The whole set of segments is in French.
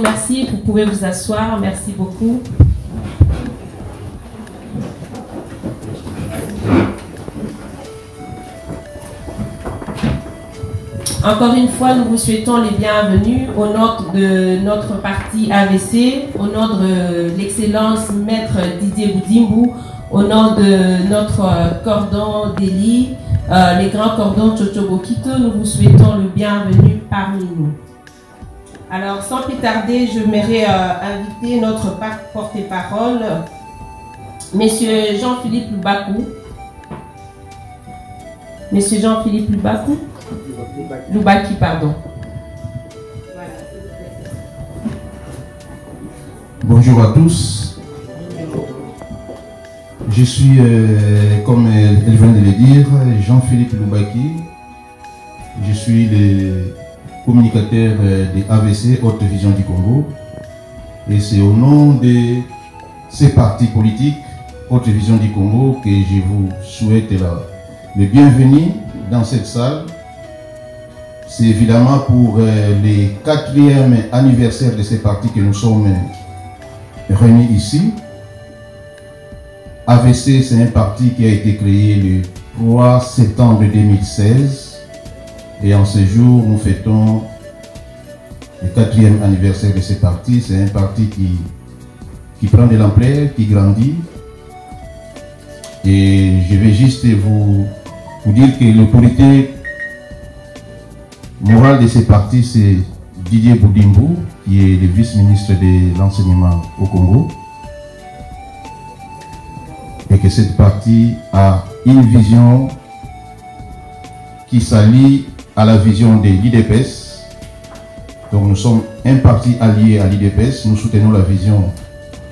merci. Vous pouvez vous asseoir. Merci beaucoup. Encore une fois, nous vous souhaitons les bienvenus au nom de notre parti AVC, au nom de l'excellence Maître Didier Boudimbou, au nom de notre cordon d'Élie, les grands cordons Tchotchobokito, nous vous souhaitons le bienvenu parmi nous. Alors, sans plus tarder, je m'aimerais inviter notre porte-parole, Monsieur Jean-Philippe Loubakou. Monsieur Jean-Philippe Loubakou. Loubaki, pardon. Bonjour à tous. Je suis, comme elle vient de le dire, Jean-Philippe Loubaki. Je suis le communicateur de AVC, Haute Vision du Congo. Et c'est au nom de ces partis politiques, Haute Vision du Congo, que je vous souhaite le bienvenu dans cette salle. C'est évidemment pour le 4e anniversaire de ces partis que nous sommes réunis ici. AVC, c'est un parti qui a été créé le 3 septembre 2016. Et en ce jour, nous fêtons le 4e anniversaire de ce parti. C'est un parti qui prend de l'ampleur, qui grandit. Et je vais juste vous dire que l'autorité morale de ce parti, c'est Didier Boudimbou, qui est le vice-ministre de l'enseignement au Congo. Et que cette partie a une vision qui s'allie à la vision de l'IDPS. Donc nous sommes un parti allié à l'IDPS. Nous soutenons la vision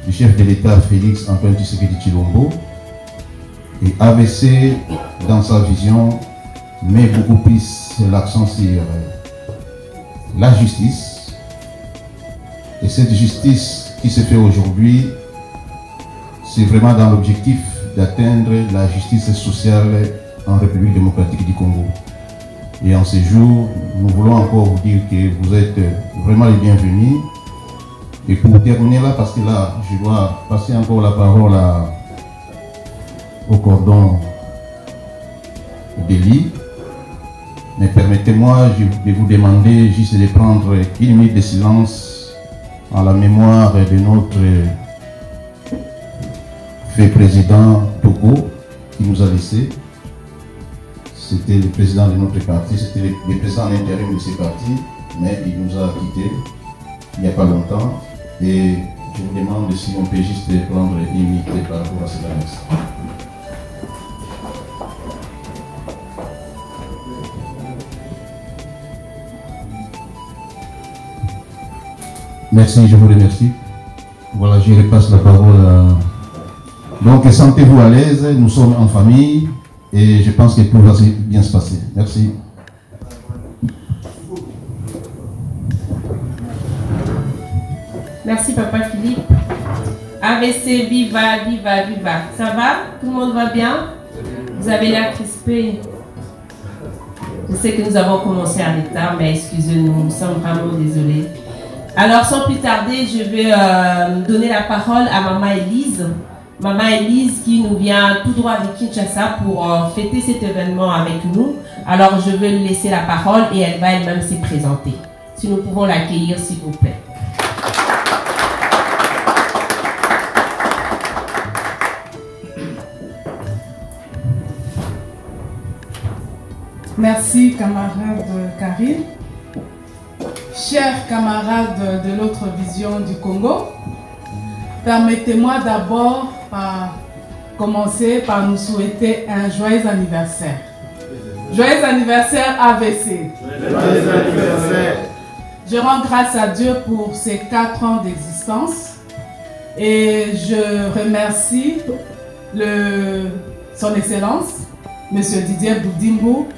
du chef de l'État Félix Antoine Tshisekedi Tshilombo. Et AVC, dans sa vision, met beaucoup plus l'accent sur la justice. Et cette justice qui se fait aujourd'hui, c'est vraiment dans l'objectif d'atteindre la justice sociale en République démocratique du Congo. Et en ce jour, nous voulons encore vous dire que vous êtes vraiment les bienvenus. Et pour terminer là, parce que là, je dois passer encore la parole au cordon d'Élie. Mais permettez-moi de vous demander juste de prendre une minute de silence en la mémoire de notre fait président Togo qui nous a laissé. C'était le président de notre parti, c'était le président à l'intérim de ce parti, mais il nous a quittés il n'y a pas longtemps. Et je vous demande si on peut juste prendre une minute par rapport à cela. Merci, je vous remercie. Voilà, je repasse la parole à... Donc, sentez-vous à l'aise, nous sommes en famille et je pense que tout va bien se passer. Merci. Merci, Papa Philippe. AVC, viva, viva, viva. Ça va? Tout le monde va bien? Vous avez l'air crispé. Je sais que nous avons commencé en retard, mais excusez-nous, nous sommes vraiment désolés. Alors, sans plus tarder, je vais donner la parole à Maman Elise. Maman Elise qui nous vient tout droit de Kinshasa pour fêter cet événement avec nous. Alors, je vais lui laisser la parole et elle va elle-même se présenter. Si nous pouvons l'accueillir, s'il vous plaît. Merci, camarade Karine. Chers camarades de l'autre vision du Congo, permettez-moi d'abord commencer par nous souhaiter un joyeux anniversaire. Joyeux anniversaire AVC. Joyeux anniversaire. Je rends grâce à Dieu pour ces 4 ans d'existence et je remercie son Excellence, M. Didier Boudimbou,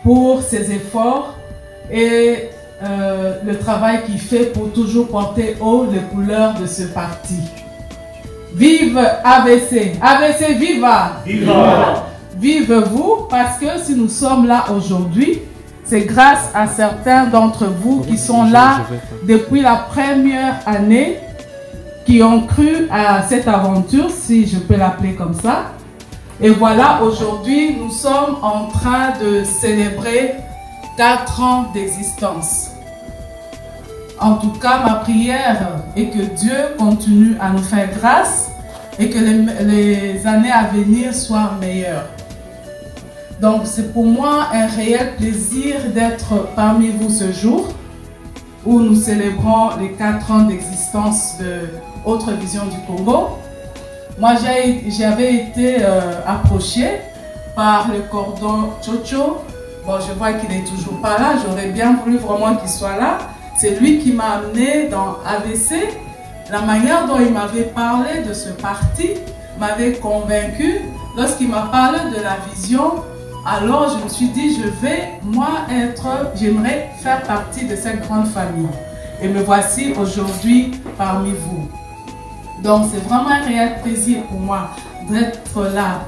pour ses efforts et le travail qu'il fait pour toujours porter haut les couleurs de ce parti. Vive AVC! AVC, viva! Viva! Vive vous, parce que si nous sommes là aujourd'hui, C'est grâce à certains d'entre vous qui sont là depuis la première année, qui ont cru à cette aventure, si je peux l'appeler comme ça. Et voilà, aujourd'hui, nous sommes en train de célébrer 4 ans d'existence. En tout cas, ma prière est que Dieu continue à nous faire grâce et que les années à venir soient meilleures. Donc, c'est pour moi un réel plaisir d'être parmi vous ce jour où nous célébrons les 4 ans d'existence de Autre Vision du Congo. Moi, j'avais été approchée par le cordon Chocho. Bon, je vois qu'il n'est toujours pas là. J'aurais bien voulu vraiment qu'il soit là. C'est lui qui m'a amené dans AVC. La manière dont il m'avait parlé de ce parti m'avait convaincu. Lorsqu'il m'a parlé de la vision, alors je me suis dit, j'aimerais faire partie de cette grande famille. Et me voici aujourd'hui parmi vous. Donc c'est vraiment un réel plaisir pour moi d'être là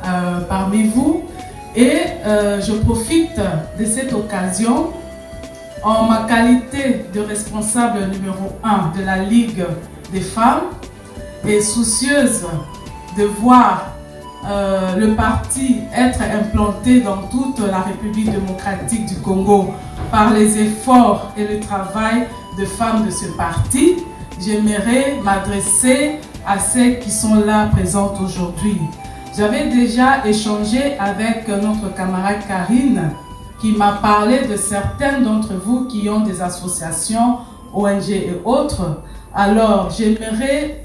parmi vous. Et je profite de cette occasion en ma qualité de responsable numéro 1 de la Ligue des femmes et soucieuse de voir le parti être implanté dans toute la République démocratique du Congo par les efforts et le travail de femmes de ce parti. J'aimerais m'adresser à celles qui sont là présentes aujourd'hui. J'avais déjà échangé avec notre camarade Karine qui m'a parlé de certaines d'entre vous qui ont des associations, ONG et autres. Alors, j'aimerais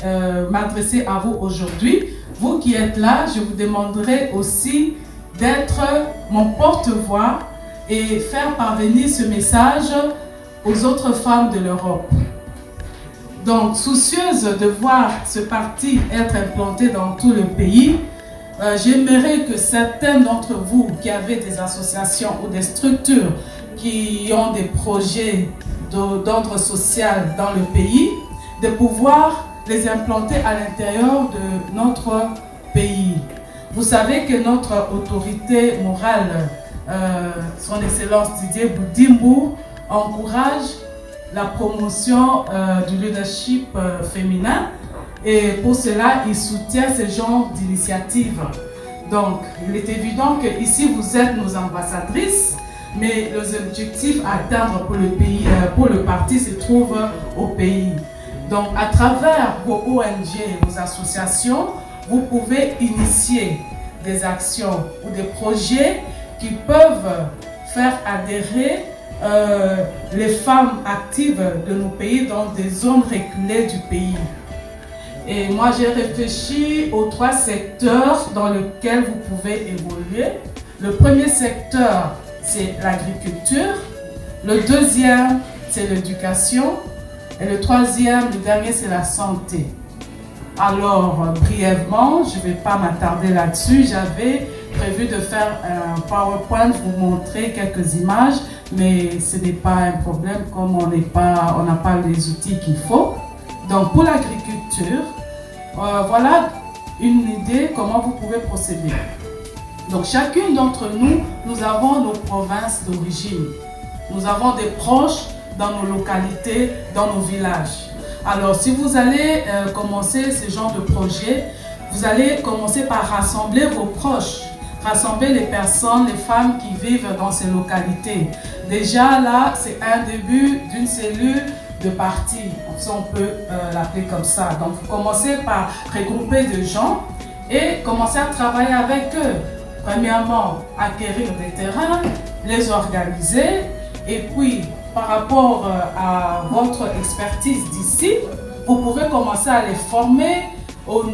m'adresser à vous aujourd'hui. Vous qui êtes là, je vous demanderai aussi d'être mon porte-voix et faire parvenir ce message aux autres femmes de l'Europe. Donc, soucieuse de voir ce parti être implanté dans tout le pays, j'aimerais que certains d'entre vous qui avez des associations ou des structures qui ont des projets d'ordre social dans le pays, de pouvoir les implanter à l'intérieur de notre pays. Vous savez que notre autorité morale, son Excellence Didier Boudimbo, encourage la promotion du leadership féminin et pour cela, il soutient ce genre d'initiative. Donc, il est évident que ici vous êtes nos ambassadrices, mais les objectifs à atteindre pour le pays, pour le parti se trouvent au pays. Donc, à travers vos ONG, vos associations, vous pouvez initier des actions ou des projets qui peuvent faire adhérer les femmes actives de nos pays dans des zones reculées du pays. Et moi, j'ai réfléchi aux 3 secteurs dans lesquels vous pouvez évoluer. Le premier secteur, c'est l'agriculture. Le deuxième, c'est l'éducation. Et le troisième, le dernier, c'est la santé. Alors, brièvement, je ne vais pas m'attarder là-dessus. J'avais prévu de faire un PowerPoint, vous montrer quelques images, mais ce n'est pas un problème comme on n'a pas les outils qu'il faut. Donc, pour l'agriculture, voilà une idée comment vous pouvez procéder. Donc, chacune d'entre nous, nous avons nos provinces d'origine. Nous avons des proches dans nos localités, dans nos villages. Alors, si vous allez commencer ce genre de projet, vous allez commencer par rassembler vos proches, rassembler les personnes, les femmes qui vivent dans ces localités. Déjà là, c'est un début d'une cellule de parti, si on peut l'appeler comme ça. Donc, vous commencez par regrouper des gens et commencer à travailler avec eux. Premièrement, acquérir des terrains, les organiser et puis, par rapport à votre expertise d'ici, vous pouvez commencer à les former aux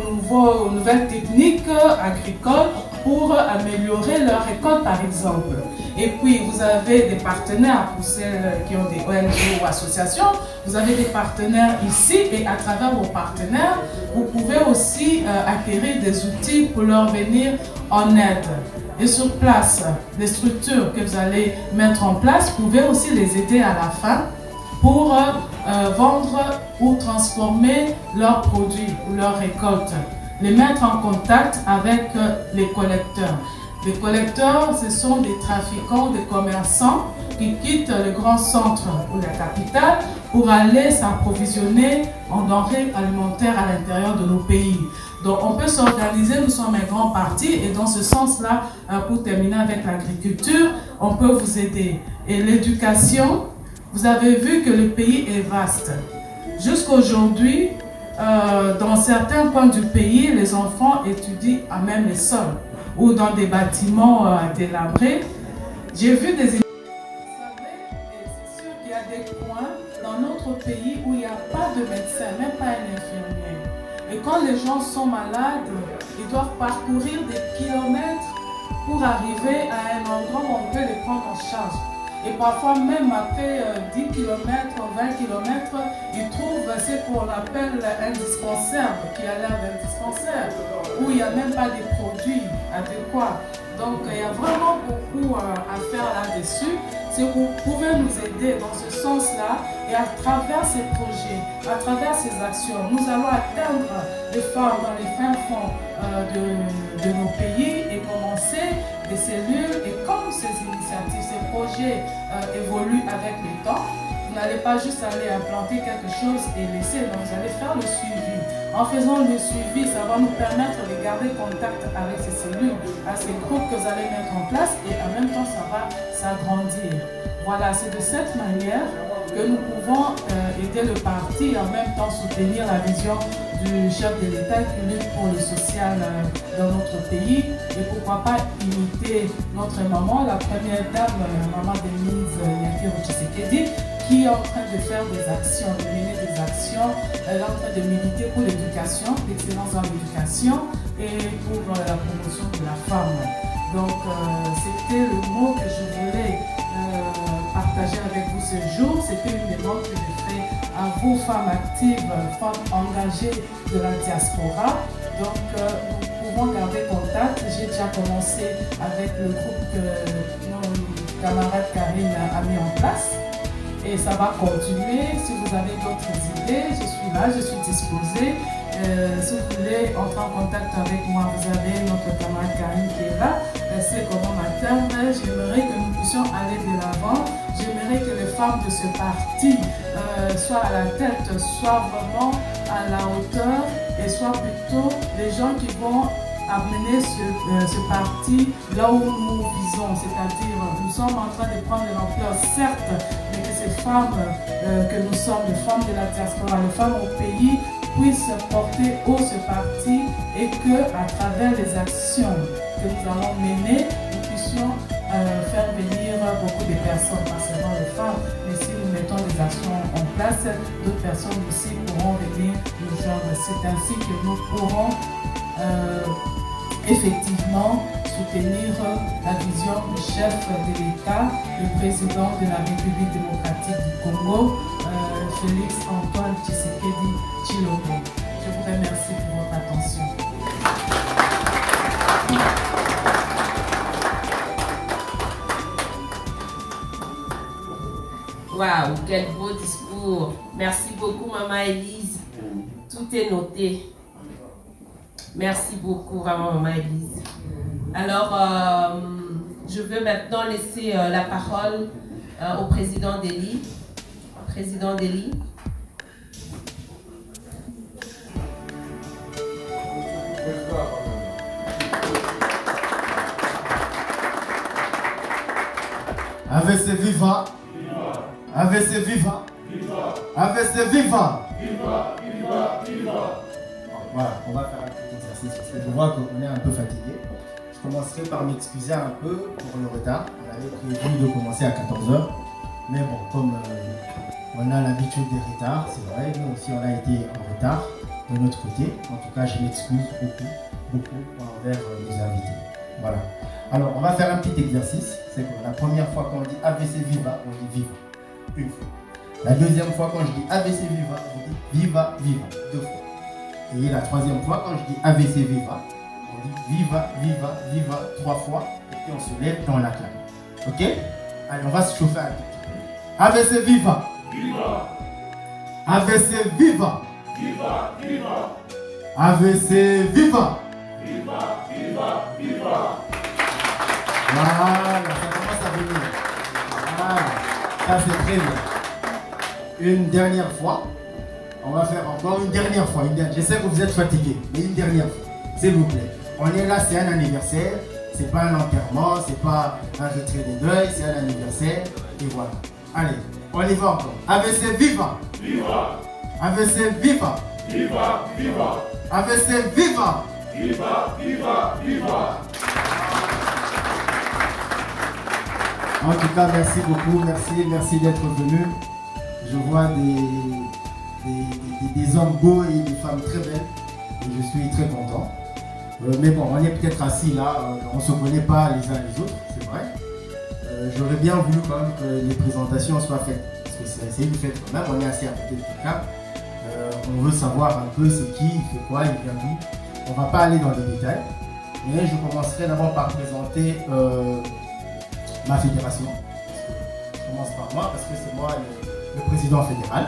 nouvelles techniques agricoles pour améliorer leur récolte, par exemple. Et puis, vous avez des partenaires, pour celles qui ont des ONG ou associations, vous avez des partenaires ici et à travers vos partenaires, vous pouvez aussi acquérir des outils pour leur venir en aide. Et sur place, les structures que vous allez mettre en place, vous pouvez aussi les aider à la fin pour vendre ou transformer leurs produits ou leurs récoltes. Les mettre en contact avec les collecteurs. Les collecteurs, ce sont des trafiquants, des commerçants qui quittent le grand centre ou la capitale pour aller s'approvisionner en denrées alimentaires à l'intérieur de nos pays. Donc on peut s'organiser, nous sommes un grand parti et dans ce sens-là, pour terminer avec l'agriculture, on peut vous aider. Et l'éducation, vous avez vu que le pays est vaste. Jusqu'aujourd'hui, dans certains coins du pays, les enfants étudient à même les sols ou dans des bâtiments délabrés. J'ai vu des... Vous savez, c'est sûr qu'il y a des coins dans notre pays où il n'y a pas de médecin, même pas un infirmier. Et quand les gens sont malades, ils doivent parcourir des kilomètres pour arriver à un endroit où on peut les prendre en charge. Et parfois, même après 10 km, 20 km, ils trouvent ce qu'on appelle un dispensaire, qui a l'air d'un dispensaire, où il n'y a même pas de produits adéquats. Donc, il y a vraiment beaucoup à faire là-dessus. Si vous pouvez nous aider dans ce sens-là, et à travers ces projets, à travers ces actions, nous allons atteindre les femmes dans les fins fonds de nos pays et commencer des cellules. Et comme ces initiatives, ces projets évoluent avec le temps, vous n'allez pas juste aller implanter quelque chose et laisser, donc vous allez faire le suivi. En faisant le suivi, ça va nous permettre de garder contact avec ces cellules, à ces groupes que vous allez mettre en place et en même temps ça va s'agrandir. Voilà, c'est de cette manière que nous pouvons aider le parti et en même temps soutenir la vision du chef de l'État qui lutte pour le social dans notre pays. Et pourquoi pas imiter notre maman, la première dame, maman Denise Nyakiro Tshisekedi, qui est en train de faire des actions, de mener des actions. Elle est en train de militer pour l'éducation, l'excellence dans l'éducation et pour la promotion de la femme. Donc, c'était le mot que je voulais partager avec vous ce jour. C'était une demande que j'ai faite à vous, femmes actives, femmes engagées de la diaspora. Donc, nous pouvons garder contact. J'ai déjà commencé avec le groupe que mon camarade Karine a mis en place. Et ça va continuer. Si vous avez d'autres idées, je suis là, je suis disposée. Si vous voulez entrer en contact avec moi, vous avez notre camarade Karine qui est là. C'est comment m'atteindre. J'aimerais que nous puissions aller de l'avant. J'aimerais que les femmes de ce parti soient à la tête, soient vraiment à la hauteur et soient plutôt les gens qui vont amener ce parti là où nous visons. C'est-à-dire, nous sommes en train de prendre de l'ampleur, certes, mais que ces femmes que nous sommes, les femmes de la diaspora, les femmes au pays, puissent porter haut ce parti et que, à travers les actions que nous allons mener, nous puissions faire venir beaucoup de personnes, pas seulement les femmes, mais si nous mettons des actions en place, d'autres personnes aussi pourront venir nous joindre. C'est ainsi que nous pourrons effectivement soutenir la vision du chef de l'État, le président de la République démocratique du Congo, Félix Antoine Tshisekedi Tshilombo. Je vous remercie pour votre attention. Waouh, quel beau discours. Merci beaucoup, Maman Élise. Tout est noté. Merci beaucoup, vraiment, Maman Élise. Alors, je veux maintenant laisser la parole au président Deli. Président Deli. AVC viva! AVC viva! AVC viva! Voilà, on va faire un petit exercice parce que je vois qu'on est un peu fatigué. Je commencerai par m'excuser un peu pour le retard. On avait prévu de commencer à 14 h. Mais bon, comme on a l'habitude des retards, c'est vrai, nous aussi on a été en retard de notre côté. En tout cas, je m'excuse beaucoup envers nos invités. Voilà. Alors, on va faire un petit exercice. C'est que la première fois qu'on dit AVC Viva, on dit Viva. Une fois. La deuxième fois, quand je dis AVC Viva, on dit Viva, Viva. Deux fois. Et la troisième fois, quand je dis AVC Viva, on dit Viva, Viva, Viva, trois fois. Et puis on se lève dans la claque. Ok? Allez, on va se chauffer un peu. AVC Viva. Viva. AVC Viva. Viva, Viva. AVC Viva. Viva, Viva, Viva. Voilà, ça commence à venir. Voilà. Ça c'est très bien. Une dernière fois. On va faire encore une dernière fois. Je sais que vous êtes fatigués, mais une dernière fois. S'il vous plaît. On est là, c'est un anniversaire. C'est pas un enterrement, c'est pas un retrait de deuil, c'est un anniversaire. Et voilà. Allez, on y va encore. AVC viva! Viva! AVC viva! Viva! Viva! AVC viva! Viva! Viva! Viva! En tout cas, merci beaucoup, merci d'être venu. Je vois des hommes beaux et des femmes très belles. Et je suis très content. Mais bon, on est peut-être assis là, on ne se connaît pas les uns les autres, c'est vrai. J'aurais bien voulu quand même que les présentations soient faites. Parce que c'est une fête quand même, on est assis à côté de quelqu'un. On veut savoir un peu c'est qui, il fait quoi, il vient d'où. On ne va pas aller dans les détails. Mais je commencerai d'abord par présenter ma fédération. Je commence par moi parce que c'est moi le président fédéral.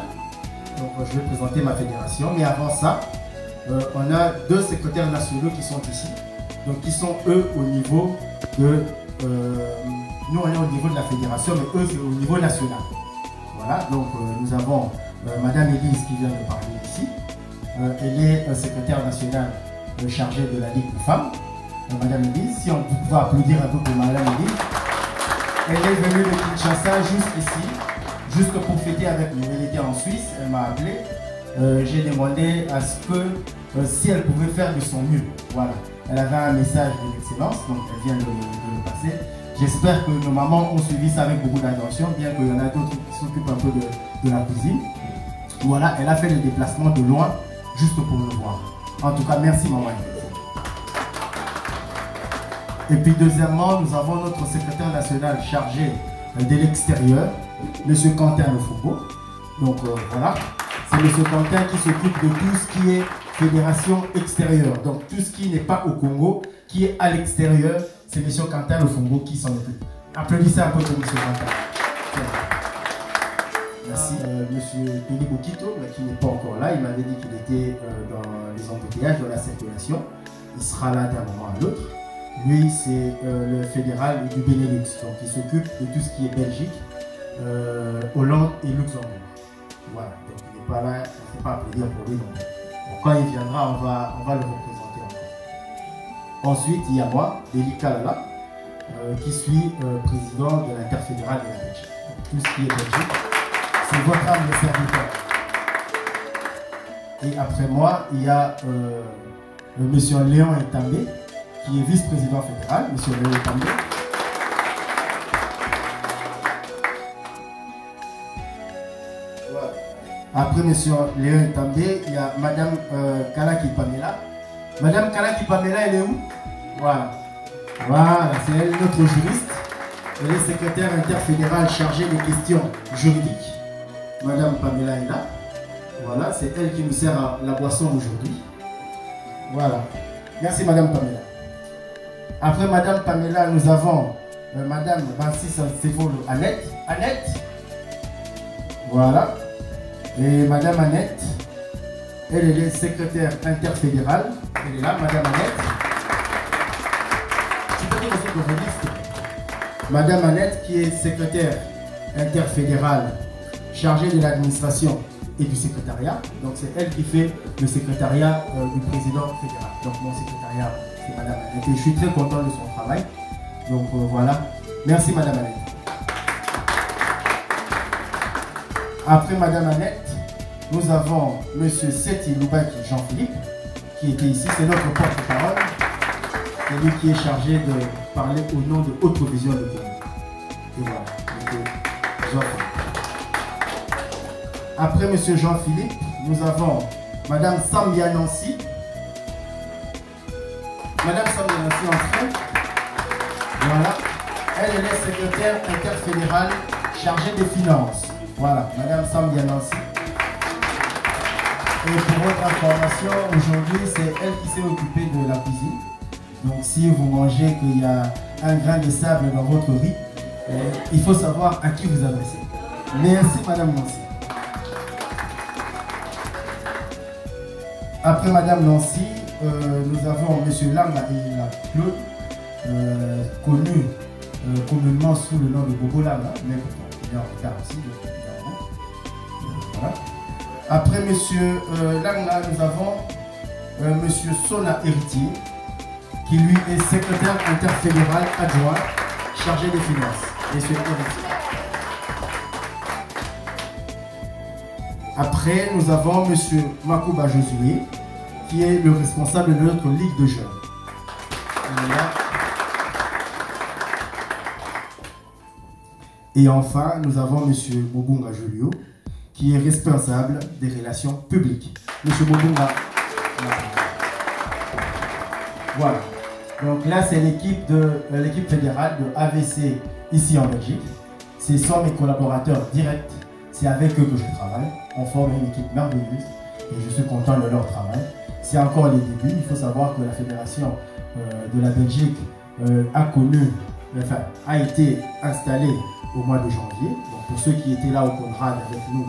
Donc je vais présenter ma fédération. Mais avant ça, on a deux secrétaires nationaux qui sont ici. Donc qui sont eux au niveau de... nous on est au niveau de la fédération, mais eux c'est au niveau national. Voilà, donc nous avons Madame Élise qui vient de parler ici. Elle est secrétaire nationale chargée de la Ligue des femmes. Madame Élise, si on pouvait applaudir un peu pour Madame Élise. Elle est venue de Kinshasa jusqu'ici, juste pour fêter avec nous. Elle était en Suisse, elle m'a appelé. J'ai demandé à ce que si elle pouvait faire de son mieux. Voilà. Elle avait un message de l'excellence, donc elle vient de le passer. J'espère que nos mamans ont suivi ça avec beaucoup d'attention, bien qu'il y en a d'autres qui s'occupent un peu de la cuisine. Voilà, elle a fait le déplacement de loin, juste pour nous voir. En tout cas, merci maman. Et puis deuxièmement, nous avons notre secrétaire national chargé de l'extérieur, M. Quentin Lefoucault. Donc voilà, c'est M. Quentin qui s'occupe de tout ce qui est fédération extérieure. Donc tout ce qui n'est pas au Congo, qui est à l'extérieur, c'est M. Quentin Lefoucault qui s'en occupe. Applaudissez un peu pour M. Quentin. Merci. M. Tony Bokito, mais qui n'est pas encore là, il m'avait dit qu'il était dans les embouteillages, dans la circulation. Il sera là d'un moment à l'autre. Lui, c'est le fédéral du Benelux, donc il s'occupe de tout ce qui est Belgique, Hollande et Luxembourg. Voilà, donc il n'est pas là, on ne peut pas applaudir pour lui. Donc quand il viendra, on va le représenter encore. Ensuite, il y a moi, Deli Kalala, qui suis président de l'interfédéral de la Belgique. Donc, tout ce qui est Belgique, c'est votre âme de serviteur. Et après moi, il y a M. Léon Etambé, qui est vice-président fédéral, M. Léon Etambé. Après M. Léon Etambé, il y a Mme Kalaki Pamela. Mme Kalaki Pamela, elle est où? Voilà. Voilà, c'est elle, notre juriste. Elle est secrétaire interfédérale chargée des questions juridiques. Mme Pamela est là. Voilà, c'est elle qui nous sert la boisson aujourd'hui. Voilà. Merci Mme Pamela. Après Mme Pamela, nous avons Mme Bansis Sefolo Annette. Annette. Voilà. Et Mme Annette, elle est secrétaire interfédérale. Elle est là, Mme Annette. Je peux dire aussi que vous dites. Mme Annette, qui est secrétaire interfédérale chargée de l'administration et du secrétariat. Donc c'est elle qui fait le secrétariat du président fédéral. Donc mon secrétariat, c'est Mme Annette. Et je suis très content de son travail. Donc voilà. Merci Mme Annette. Après Mme Annette, nous avons M. Seti Loubaki Jean-Philippe, qui était ici, c'est notre porte-parole. C'est lui qui est chargé de parler au nom de Haute Vision de Congo. Et voilà, Jean-Philippe. Après M. Jean-Philippe, nous avons Mme Samia Nancy. Mme Samia Nancy en train. Voilà. Elle est secrétaire interfédérale chargée des finances. Voilà, Mme Samia Nancy. Et pour votre information, aujourd'hui, c'est elle qui s'est occupée de la cuisine. Donc si vous mangez qu'il y a un grain de sable dans votre riz, il faut savoir à qui vous adressez. Merci Mme Nancy. Après Mme Nancy, nous avons M. Langa et Claude, connu communément sous le nom de Bobo Langa, mais est en retard aussi, voilà. Après M. Langa, nous avons M. Sona Héritier, qui lui est secrétaire interfédéral adjoint chargé des finances. M. Héritier. Après, nous avons M. Makouba Josué, qui est le responsable de notre Ligue de jeunes. Et enfin, nous avons M. Mobunga Julio, qui est responsable des relations publiques. M. Mobunga. Voilà. Donc là, c'est l'équipe fédérale de AVC ici en Belgique. Ce sont mes collaborateurs directs. C'est avec eux que je travaille. On forme une équipe merveilleuse et je suis content de leur travail. C'est encore les débuts. Il faut savoir que la fédération de la Belgique a été installée au mois de janvier. Donc pour ceux qui étaient là au Conrad avec nous,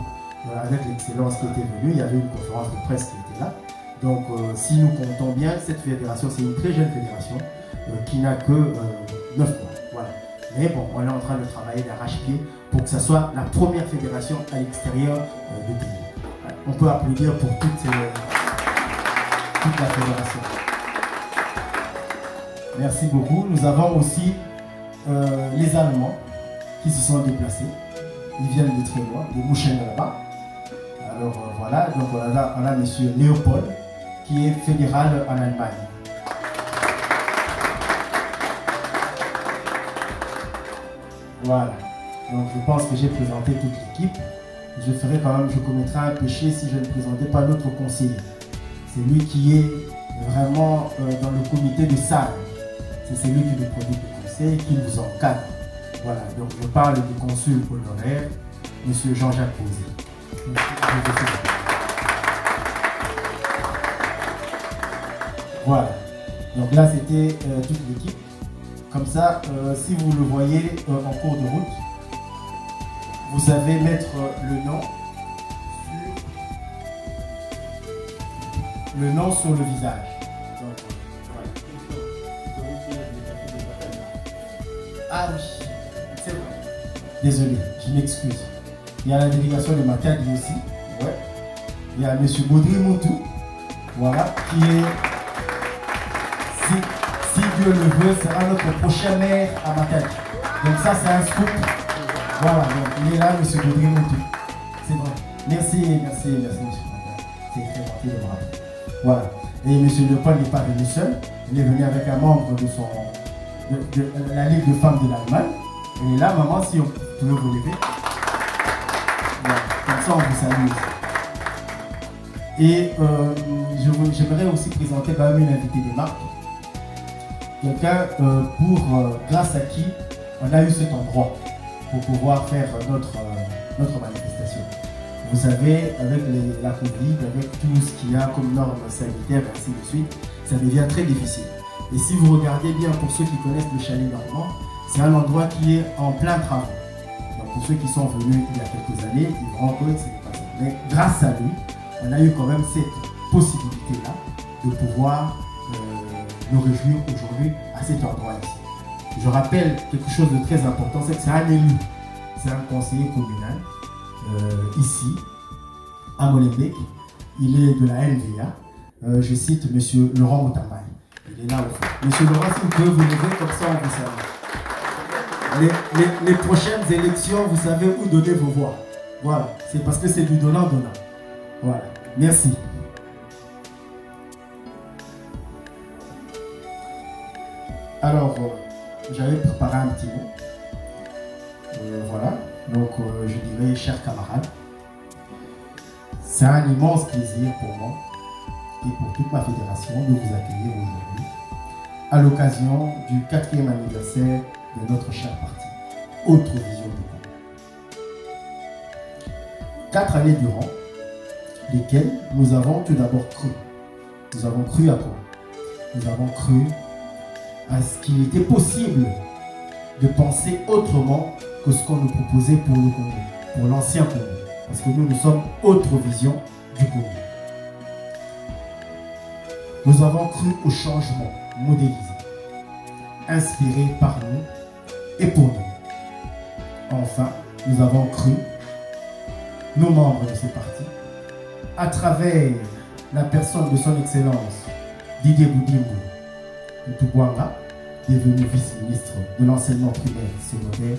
avec l'excellence qui était venue, il y avait une conférence de presse qui était là. Donc si nous comptons bien, cette fédération, c'est une très jeune fédération qui n'a que 9 mois. Voilà. Mais bon, on est en train de travailler d'arrache-pied pour que ce soit la première fédération à l'extérieur du pays. On peut applaudir pour toute la fédération. Merci beaucoup. Nous avons aussi les Allemands qui se sont déplacés. Ils viennent de très loin, de Mouchen là-bas. Alors voilà, donc on a M. Léopold qui est fédéral en Allemagne. Voilà. Donc je pense que j'ai présenté toute l'équipe. Je commettrais un péché si je ne présentais pas notre conseiller. C'est lui qui est vraiment dans le comité de salle. C'est celui qui nous produit le conseil, qui nous encadre. Voilà, donc je parle du consul honoraire, M. Jean-Jacques Posé. Voilà, donc là c'était toute l'équipe. Comme ça, si vous le voyez en cours de route, vous savez mettre le nom sur le visage. Donc, voilà. Ah oui, c'est vrai. Désolé, je m'excuse. Il y a la délégation de Matadi aussi. Ouais. Il y a M. Baudry Moutou, voilà, qui est, si Dieu le veut, sera notre prochain maire à Matadi. Donc ça, c'est un scoop. Voilà, donc il est là, M. Baudry Moutou. C'est vrai. Merci, M. Matadi. C'est très gentil de me rappeler. Voilà. Et M. Leopold n'est pas venu seul. Il est venu avec un membre de la Ligue de femmes de l'Allemagne. Et là, maman, si on peut vous lever. Voilà. Comme ça, on vous salue. Et j'aimerais aussi présenter quand même une invitée des marques. Quelqu'un grâce à qui on a eu cet endroit pour pouvoir faire notre manifestation. Vous savez, avec la Covid, avec tout ce qu'il y a comme normes sanitaires, ainsi de suite, ça devient très difficile. Et si vous regardez bien, pour ceux qui connaissent le chalet normand, c'est un endroit qui est en plein travaux. Donc pour ceux qui sont venus il y a quelques années, ils verront que ce n'est pas ça. Mais grâce à lui, on a eu quand même cette possibilité-là de pouvoir nous réjouir aujourd'hui à cet endroit ici. Je rappelle quelque chose de très important, c'est que c'est un élu, c'est un conseiller communal. Ici, à Molenbeek, il est de la NVA. Je cite M. Laurent Moutamaï. Il est là au fond. M. Laurent, si vous pouvez vous lever, comme ça on vous salue. Les prochaines élections, vous savez où donner vos voix. Voilà, c'est parce que c'est du donnant-donnant. Voilà, merci. Alors, j'avais préparé un petit mot. Voilà. Donc, je dirais, chers camarades, c'est un immense plaisir pour moi et pour toute ma fédération de vous accueillir aujourd'hui à l'occasion du 4e anniversaire de notre cher parti, Autre Vision du Congo. 4 années durant, lesquelles nous avons tout d'abord cru. Nous avons cru à quoi? Nous avons cru à ce qu'il était possible de penser autrement que ce qu'on nous proposait pour le Congo, pour l'ancien Congo. Parce que nous sommes Autre Vision du Congo. Nous avons cru au changement modélisé, inspiré par nous et pour nous. Enfin, nous avons cru, nos membres de ce parti, à travers la personne de son Excellence Didier Boudimbo Ntubwanga, devenu vice-ministre de l'enseignement primaire, secondaire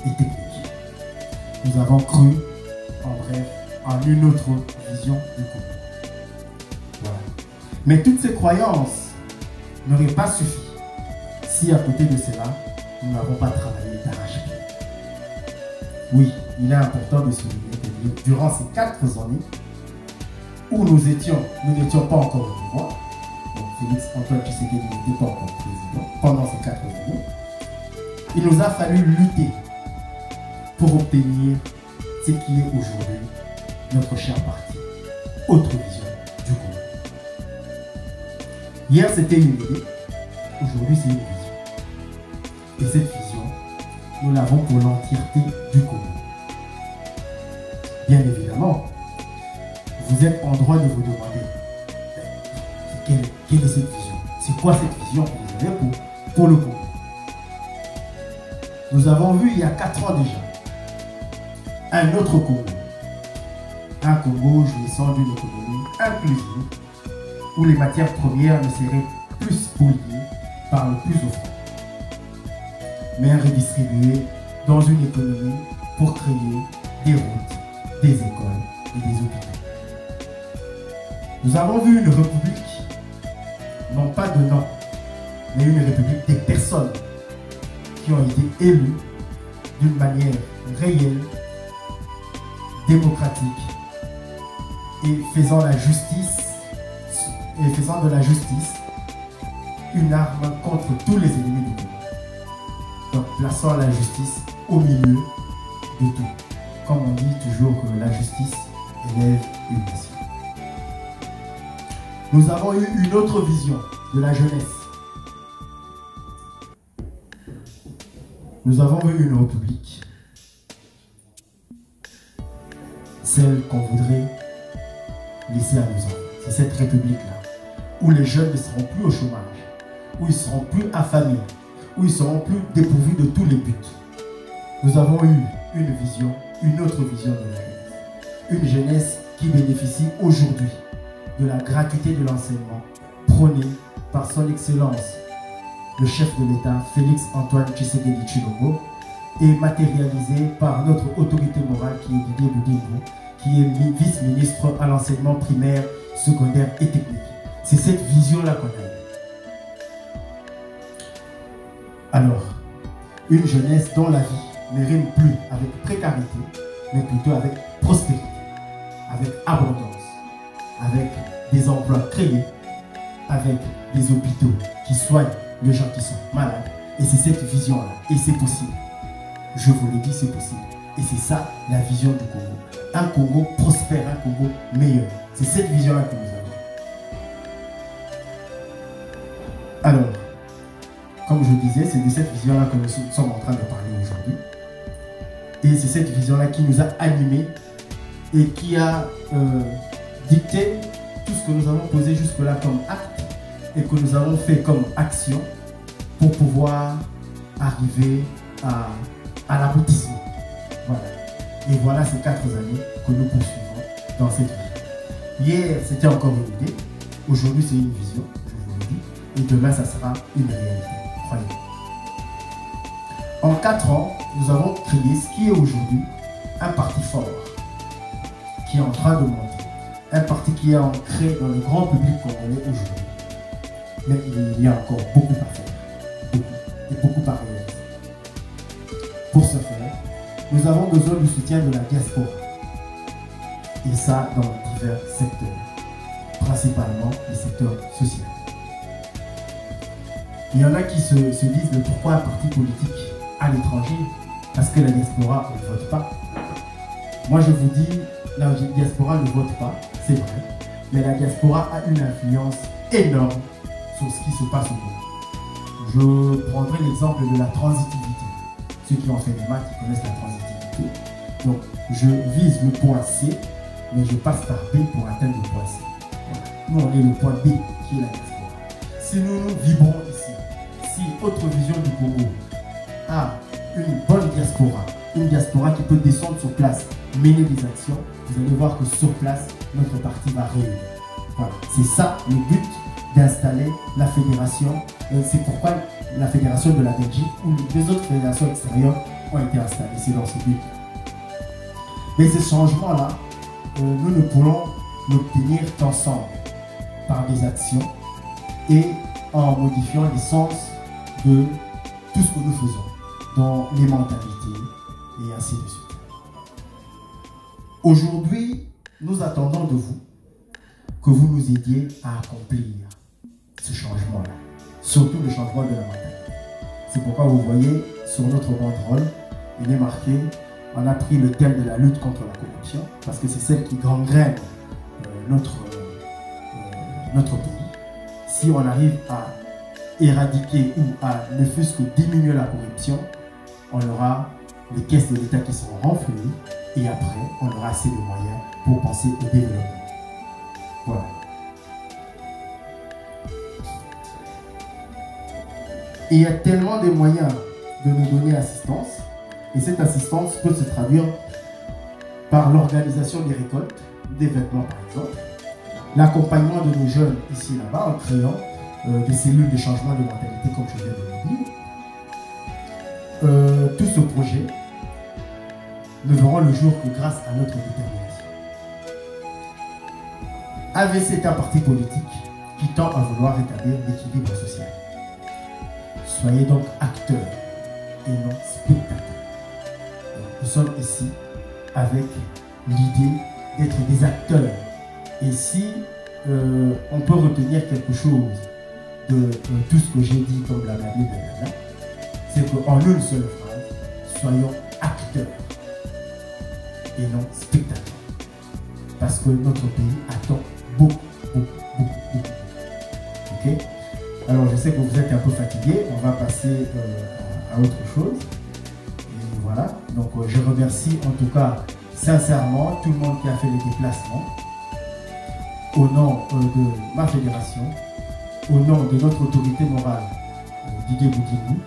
et technique. Nous avons cru, en bref, en une autre vision du Congo. Voilà. Mais toutes ces croyances n'auraient pas suffi si à côté de cela, nous n'avons pas travaillé d'arrache-pied. Oui, il est important de souligner que durant ces 4 années où nous n'étions pas encore au pouvoir, donc Félix Antoine Tshisekedi n'était pas encore président, pendant ces 4 années, il nous a fallu lutter pour obtenir ce qui est aujourd'hui notre cher parti, autre vision du Congo. Hier c'était une idée, aujourd'hui c'est une vision. Et cette vision, nous l'avons pour l'entièreté du Congo. Bien évidemment, vous êtes en droit de vous demander quelle est cette vision? C'est quoi cette vision que vous avez pour le Congo? Nous avons vu il y a 4 ans déjà un autre Congo. Un Congo jouissant d'une économie inclusive où les matières premières ne seraient plus spoliées par le plus offrant, mais redistribuées dans une économie pour créer des routes, des écoles et des hôpitaux. Nous avons vu une république, non pas de nom, mais une république des personnes qui ont été élues d'une manière réelle, démocratique et faisant de la justice une arme contre tous les ennemis du monde. Donc plaçant la justice au milieu de tout. Comme on dit toujours que la justice élève une nation. Nous avons eu une autre vision de la jeunesse. Nous avons eu une république, celle qu'on voudrait laisser à nos enfants. C'est cette république-là, où les jeunes ne seront plus au chômage, où ils ne seront plus affamés, où ils ne seront plus dépourvus de tous les buts. Nous avons eu une vision, une autre vision de la jeunesse. Une jeunesse qui bénéficie aujourd'hui de la gratuité de l'enseignement prônée par son Excellence, le chef de l'État, Félix Antoine Tshisekedi Tshilombo, et matérialisée par notre autorité morale qui est Didier Boudimbo, qui est vice-ministre à l'enseignement primaire, secondaire et technique. C'est cette vision-là qu'on a eue. Alors, une jeunesse dont la vie ne rime plus avec précarité, mais plutôt avec prospérité, avec abondance, avec des emplois créés, avec des hôpitaux qui soignent les gens qui sont malades. Et c'est cette vision-là. Et c'est possible. Je vous l'ai dit, c'est possible. Et c'est ça, la vision du Congo. Un Congo prospère, un Congo meilleur. C'est cette vision-là que nous avons. Alors, comme je disais, c'est de cette vision-là que nous sommes en train de parler aujourd'hui. Et c'est cette vision-là qui nous a animés et qui a dicté tout ce que nous avons posé jusque-là comme acte et que nous avons fait comme action pour pouvoir arriver à l'aboutissement. Voilà. Et voilà ces 4 années que nous poursuivons dans cette vie. Hier, c'était encore une idée. Aujourd'hui, c'est une vision, je vous le dis. Et demain, ça sera une réalité. Croyez. En 4 ans, nous avons créé ce qui est aujourd'hui un parti fort, qui est en train de monter. Un parti qui est ancré dans le grand public congolais aujourd'hui. Mais il y a encore beaucoup à faire. Beaucoup à réaliser. Pour ce faire, nous avons besoin du soutien de la diaspora. Et ça dans divers secteurs, principalement les secteurs sociaux. Il y en a qui se disent mais pourquoi un parti politique à l'étranger? Parce que la diaspora ne vote pas. Moi je vous dis, la diaspora ne vote pas, c'est vrai, mais la diaspora a une influence énorme sur ce qui se passe au monde. Je prendrai l'exemple de la transitivité. Ceux qui ont fait des maths, ils connaissent la transitivité. Donc, je vise le point C, mais je passe par B pour atteindre le point C. Voilà. Nous, on est le point B, qui est la diaspora. Si nous nous vibrons ici, si Autre Vision du Congo a une bonne diaspora, une diaspora qui peut descendre sur place, mener des actions, vous allez voir que sur place, notre parti va réunir. Voilà. C'est ça le but d'installer la fédération. C'est pourquoi la fédération de la Belgique ou les deux autres fédérations extérieures ont été installées. C'est dans ce but. Mais ces changements-là, nous ne pourrons l'obtenir qu'ensemble, par des actions et en modifiant l'essence de tout ce que nous faisons, dans les mentalités et ainsi de suite. Aujourd'hui, nous attendons de vous que vous nous aidiez à accomplir ce changement-là, surtout le changement de la mentalité. C'est pourquoi vous voyez sur notre banderole, il est marqué, on a pris le thème de la lutte contre la corruption, parce que c'est celle qui gangrène notre pays. Si on arrive à éradiquer ou à ne fût-ce que diminuer la corruption, on aura les caisses de l'État qui seront renflouées et après, on aura assez de moyens pour penser au développement. Voilà. Et il y a tellement de moyens de nous donner assistance, et cette assistance peut se traduire par l'organisation des récoltes, des vêtements par exemple, l'accompagnement de nos jeunes ici et là-bas en créant des cellules de changement de mentalité comme je viens de le dire. Tout ce projet ne verront le jour que grâce à notre détermination. AVC est un parti politique qui tend à vouloir rétablir l'équilibre social. Soyez donc acteurs et non spectateurs. Nous sommes ici avec l'idée d'être des acteurs. Et si on peut retenir quelque chose de tout ce que j'ai dit comme la Bible, c'est qu'en une seule phrase, soyons acteurs et non spectateurs. Parce que notre pays attend beaucoup. Ok? Alors je sais que vous êtes un peu fatigués, on va passer à autre chose. Et voilà, donc je remercie en tout cas sincèrement tout le monde qui a fait les déplacements. Au nom de ma fédération, au nom de notre autorité morale, Didier Boudimou,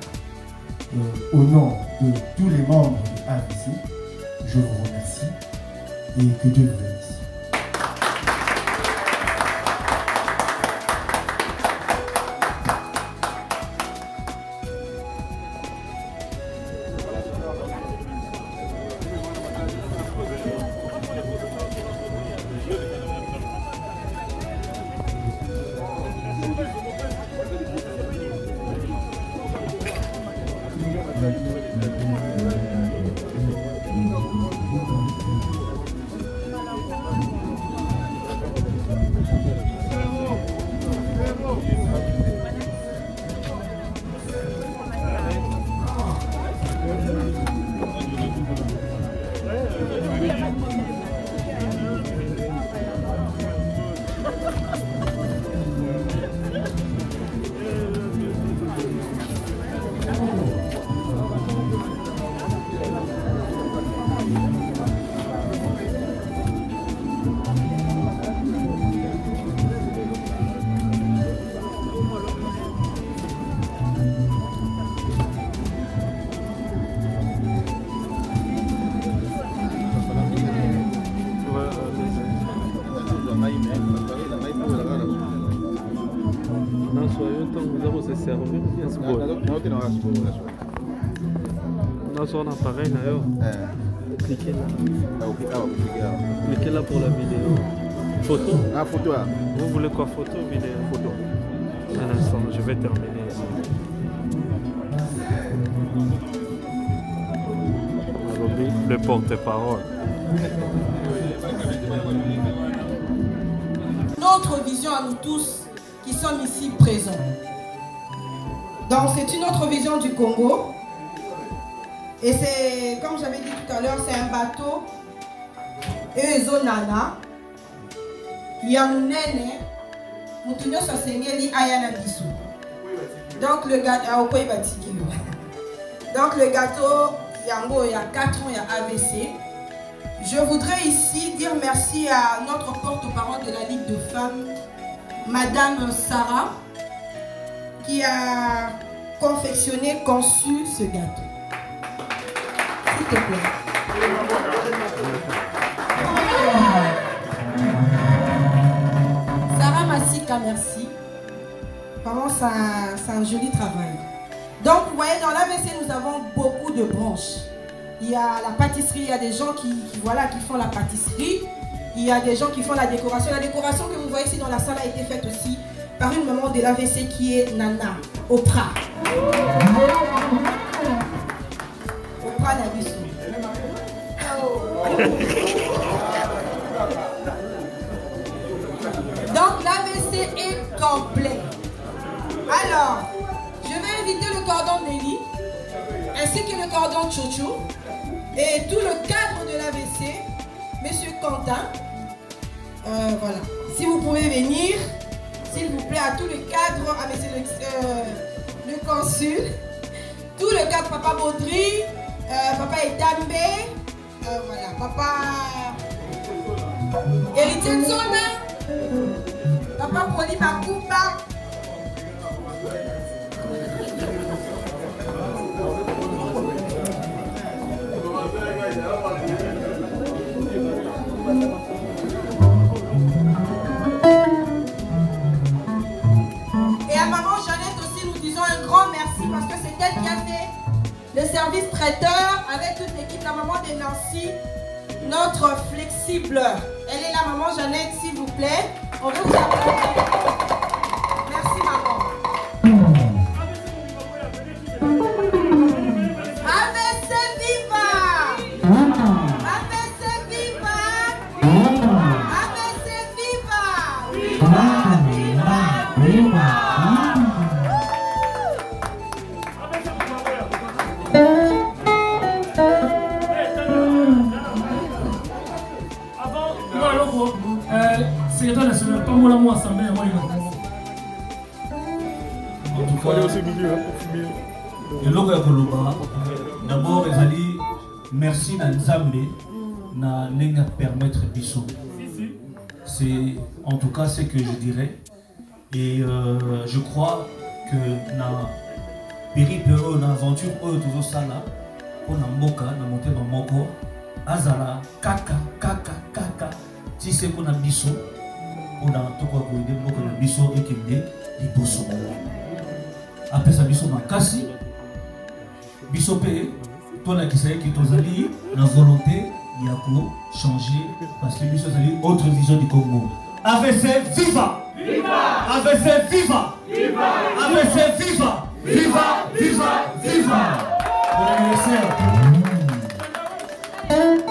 au nom de tous les membres de AVC, je vous remercie et que Dieu vous bénisse. Son appareil d'ailleurs. Cliquez là. Cliquez là pour la vidéo. Photo. Ah, photo là. Vous voulez quoi? Photo ou vidéo? Photo. Un instant, je vais terminer ici. Le porte-parole. Notre vision à nous tous qui sommes ici présents. Donc c'est une autre vision du Congo. Et c'est, comme j'avais dit tout à l'heure, c'est un bateau. Et Zonana. Yamunene. Moutinyo Sosengeli Ayana Bissou. Donc le gâteau. Donc le gâteau, Yango, il y a 4 ans, il y a AVC. Je voudrais ici dire merci à notre porte-parole de la Ligue de femmes, Madame Sarah, qui a confectionné, conçu ce gâteau. te plaît. Sarah Massika, merci. Vraiment, c'est un joli travail. Donc, vous voyez, dans l'AVC, nous avons beaucoup de branches. Il y a la pâtisserie, il y a des gens qui font la pâtisserie. Il y a des gens qui font la décoration. La décoration que vous voyez ici dans la salle a été faite aussi par une maman de l'AVC qui est Nana, Oprah. Oprah Nabiso. Donc l'AVC est complet. Alors, je vais inviter le cordon Nelly, ainsi que le cordon Chouchou, et tout le cadre de l'AVC, Monsieur Quentin. Voilà. Si vous pouvez venir, s'il vous plaît, à tout le cadre, à Monsieur le consul, tout le cadre, Papa Baudry, Papa Etambe, voilà, Papa Héritier Zona, Papa Poli Makuba. Et à maman Jeannette aussi, nous disons un grand merci parce que c'est elle qui a fait le service traiteur avec toute l'équipe. La maman de Nancy, notre flexible. Elle est la maman Jeannette, s'il vous plaît. On veut vous applaudir. Merci maman. AVC Viva! AVC Viva! AVC Viva! Viva! Viva! Viva! Secrétaire national, pas moi la moi assemblée, moi il a. En tout cas, aussi milieu pour fumer. Le logo ya Koloba, d'abord ezali merci na Nzambe na nenga permettre biso. C'est en tout cas ce que je dirais et je crois que na périple na aventure toujours ça là pour na mboka na monter na moko azala kaka si c'est pour na biso on a tout quoi pour aider mboka na biso et qu'il est liboso. Après ça biso makasi biso pe toi la kisaye qui tozali la volonté ya ko changer parce que biso zali autre vision du Congo. AVC viva! Viva! AVC viva! Viva! AVC viva! Viva! Viva! Viva! Bon anniversaire. Viva!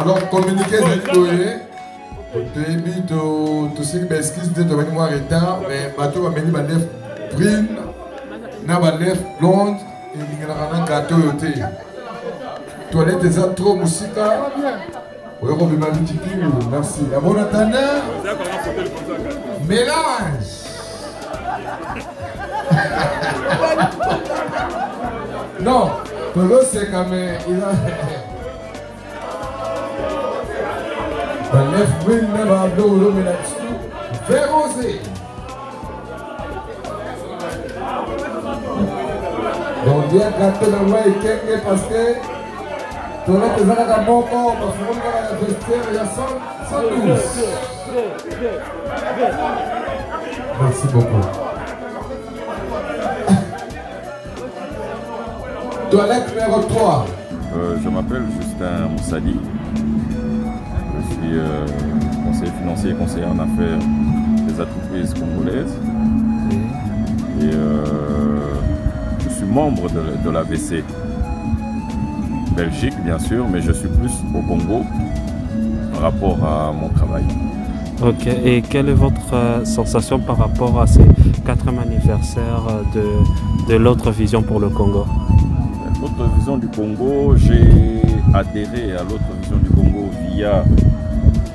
Alors, communiquer, c'est doué. Tu sais que excuse de venir en retard, mais bateau va venir ma lèvre brune, na ma lèvre blonde, et il y a un gâteau yoté. Toilette des trop musique. Oui, on va merci. À bon attendant, mélange. Non, Tolo c'est quand même. La lèvre brune, même à l'eau, mais là-dessus, vert rosé. Donc, il y a gâteau de moi et quelqu'un parce que tu as des arrêts à mon corps, parce que on a la vestiaire, il y a 112. Merci beaucoup. Toilette numéro 3. Je m'appelle Justin Moussali. Je suis conseiller financier et conseiller en affaires des entreprises congolaises. Et je suis membre de l'AVC Belgique, bien sûr, mais je suis plus au Congo par rapport à mon travail. Ok, et quelle est votre sensation par rapport à ces 4e anniversaire de l'autre vision pour le Congo? L'autre vision du Congo, j'ai adhéré à l'autre vision du Congo via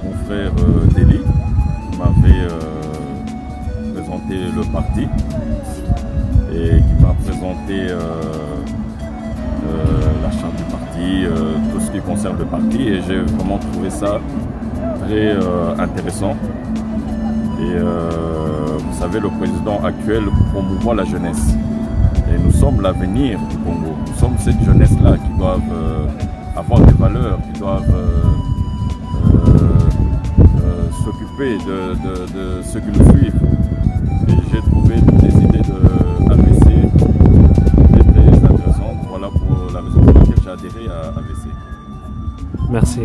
mon frère Deli, qui m'avait présenté le parti et qui m'a présenté la charte du parti, tout ce qui concerne le parti, et j'ai vraiment trouvé ça très intéressant. Et vous savez, le président actuel promouvoit la jeunesse. Et nous sommes l'avenir du Congo. Nous sommes cette jeunesse-là qui doivent avoir des valeurs, qui doivent s'occuper de ceux qui nous suivent. Et j'ai trouvé des idées de AVC très intéressantes. Voilà pour la raison pour laquelle j'ai adhéré à AVC. Merci.